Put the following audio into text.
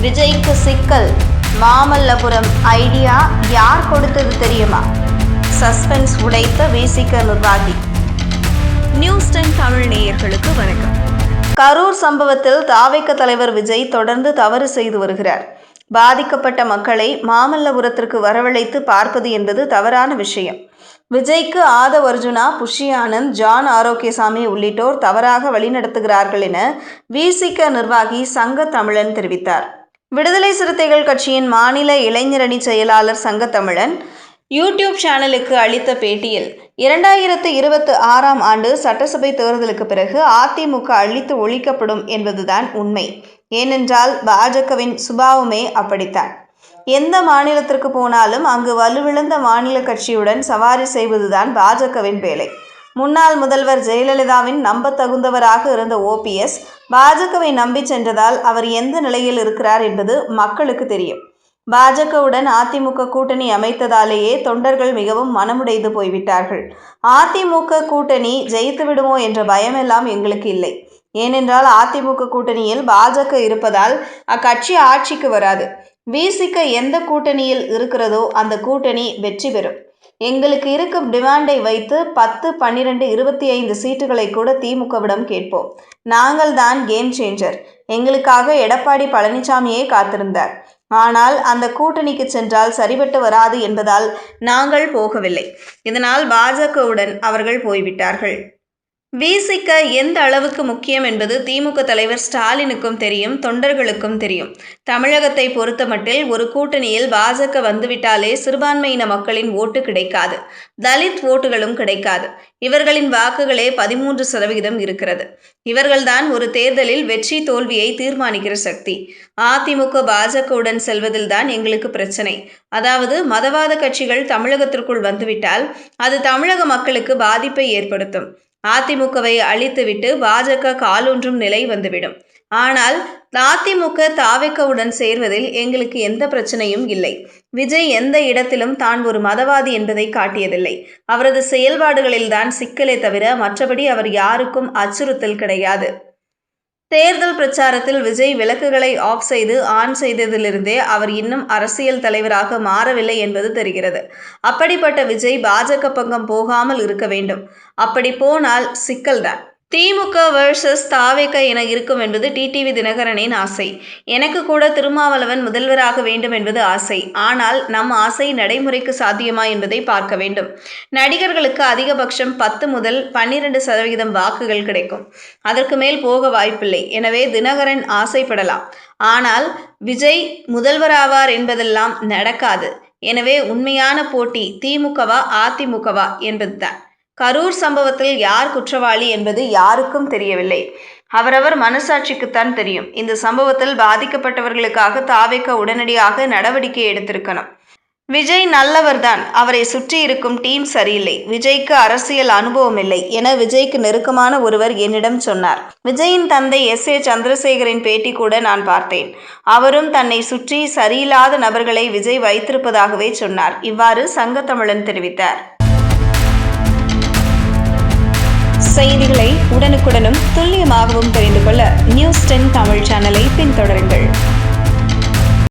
விஜய்க்கு சிக்கல். மாமல்லபுரம் ஐடியா யார் கொடுத்தது தெரியுமா? சஸ்பென்ஸ் உடைத்த விசிக நிர்வாகி. நியூஸ் 10 தமிழ் நேயர்களுக்கு வணக்கம். கரூர் சம்பவத்தில் தாவேக தலைவர் விஜய் தொடர்ந்து தவறு செய்து வருகிறார். பாதிக்கப்பட்ட மக்களை மாமல்லபுரத்திற்கு வரவழைத்து பார்ப்பது என்பது தவறான விஷயம். விஜய்க்கு ஆதவ் அர்ஜுனா, புஷி ஆனந்த், ஜான் ஆரோக்கியசாமி உள்ளிட்டோர் தவறாக வழிநடத்துகிறார்கள் என விசிக நிர்வாகி சங்கத்தமிழன் தெரிவித்தார். விடுதலை சிறுத்தைகள் கட்சியின் மாநில இளைஞரணி செயலாளர் சங்கத்தமிழன் யூடியூப் சேனலுக்கு அளித்த பேட்டியில் 2026ஆம் ஆண்டு சட்டசபை தேர்தலுக்கு பிறகு அதிமுக அழித்து ஒழிக்கப்படும் என்பதுதான் உண்மை. ஏனென்றால் பாஜகவின் சுபாவமே அப்படித்தான். எந்த மாநிலத்திற்கு போனாலும் அங்கு வலுவிழந்த மாநில கட்சியுடன் சவாரி செய்வதுதான் பாஜகவின் வேலை. முன்னாள் முதல்வர் ஜெயலலிதாவின் நம்பத்தகுந்தவராக இருந்த ஓபிஎஸ் பாஜகவை நம்பி சென்றதால் அவர் எந்த நிலையில் இருக்கிறார் என்பது மக்களுக்கு தெரியும். பாஜகவுடன் அதிமுக கூட்டணி அமைத்ததாலேயே தொண்டர்கள் மிகவும் மனமுடைந்து போய்விட்டார்கள். அதிமுக கூட்டணி ஜெயித்து விடுமோ என்ற பயமெல்லாம் எங்களுக்கு இல்லை. ஏனென்றால் அதிமுக கூட்டணியில் பாஜக இருப்பதால் அக்கட்சி ஆட்சிக்கு வராது. விசிக எந்த கூட்டணியில் இருக்கிறதோ அந்த கூட்டணி வெற்றி பெறும். எங்களுக்கு இருக்கும் டிமாண்டை வைத்து 10, 12, 25 சீட்டுகளை கூட திமுகவிடம் கேட்போம். நாங்கள் தான் கேம் சேஞ்சர். எங்களுக்காக எடப்பாடி பழனிசாமியே காத்திருந்தார். ஆனால் அந்த கூட்டணிக்கு சென்றால் சரிபட்டு வராது என்பதால் நாங்கள் போகவில்லை. இதனால் பாஜகவுடன் அவர்கள் போய்விட்டார்கள். விசிக எந்த அளவுக்கு முக்கியம் என்பது திமுக தலைவர் ஸ்டாலினுக்கும் தெரியும், தொண்டர்களுக்கும் தெரியும். தமிழகத்தை பொறுத்தமட்டில் ஒரு கூட்டணியில் பாஜக வந்துவிட்டாலே சிறுபான்மையின மக்களின் ஓட்டு கிடைக்காது, தலித் ஓட்டுகளும் கிடைக்காது. இவர்களின் வாக்குகளே 13% இருக்கிறது. இவர்கள்தான் ஒரு தேர்தலில் வெற்றி தோல்வியை தீர்மானிக்கிற சக்தி. அதிமுக பாஜகவுடன் செல்வதில்தான் எங்களுக்கு பிரச்சனை. அதாவது மதவாத கட்சிகள் தமிழகத்திற்குள் வந்துவிட்டால் அது தமிழக மக்களுக்கு பாதிப்பை ஏற்படுத்தும். அதிமுகவை அழித்துவிட்டு பாஜக காலூன்றும் நிலை வந்துவிடும். ஆனால் அதிமுக தாவேகவுடன் சேர்வதில் எங்களுக்கு எந்த பிரச்சனையும் இல்லை. விஜய் எந்த இடத்திலும் தான் ஒரு மதவாதி என்பதை காட்டியதில்லை. அவரது செயல்பாடுகளில்தான் சிக்கலே தவிர மற்றபடி அவர் யாருக்கும் அச்சுறுத்தல் கிடையாது. தேர்தல் பிரச்சாரத்தில் விஜய் விளக்குகளை ஆஃப் செய்து ஆன் செய்ததிலிருந்தே அவர் இன்னும் அரசியல் தலைவராக மாறவில்லை என்பது தெரிகிறது. அப்படிப்பட்ட விஜய் பாஜக பக்கம் போகாமல் இருக்க வேண்டும். அப்படி போனால் சிக்கல்தான். திமுக vs தாவேக என இருக்கும் என்பது டிடிவி தினகரனின் ஆசை. எனக்கு கூட திருமாவளவன் முதல்வராக வேண்டும் என்பது ஆசை. ஆனால் நம் ஆசை நடைமுறைக்கு சாத்தியமா என்பதை பார்க்க வேண்டும். நடிகர்களுக்கு அதிகபட்சம் 10 முதல் 12% வாக்குகள் கிடைக்கும். அதற்கு மேல் போக வாய்ப்பில்லை. எனவே தினகரன் ஆசைப்படலாம். ஆனால் விஜய் முதல்வராவார் என்பதெல்லாம் நடக்காது. எனவே உண்மையான போட்டி திமுகவா அதிமுகவா என்பதுதான். கரூர் சம்பவத்தில் யார் குற்றவாளி என்பது யாருக்கும் தெரியவில்லை. அவரவர் மனசாட்சிக்குத்தான் தெரியும். இந்த சம்பவத்தில் பாதிக்கப்பட்டவர்களுக்காக தாவேக உடனடியாக நடவடிக்கை எடுத்திருக்கணும். விஜய் நல்லவர்தான், அவரை சுற்றி இருக்கும் டீம் சரியில்லை. விஜய்க்கு அரசியல் அனுபவம் இல்லை என விஜய்க்கு நெருக்கமான ஒருவர் என்னிடம் சொன்னார். விஜயின் தந்தை SA சந்திரசேகரின் பேட்டி கூட நான் பார்த்தேன். அவரும் தன்னை சுற்றி சரியில்லாத நபர்களை விஜய் வைத்திருப்பதாகவே சொன்னார். இவ்வாறு சங்கத்தமிழன் தெரிவித்தார். செய்திகளை உடனுக்குடனும் துல்லியமாகவும் தெரிந்து கொள்ள நியூஸ் 10 தமிழ் சேனலை பின்தொடருங்கள்.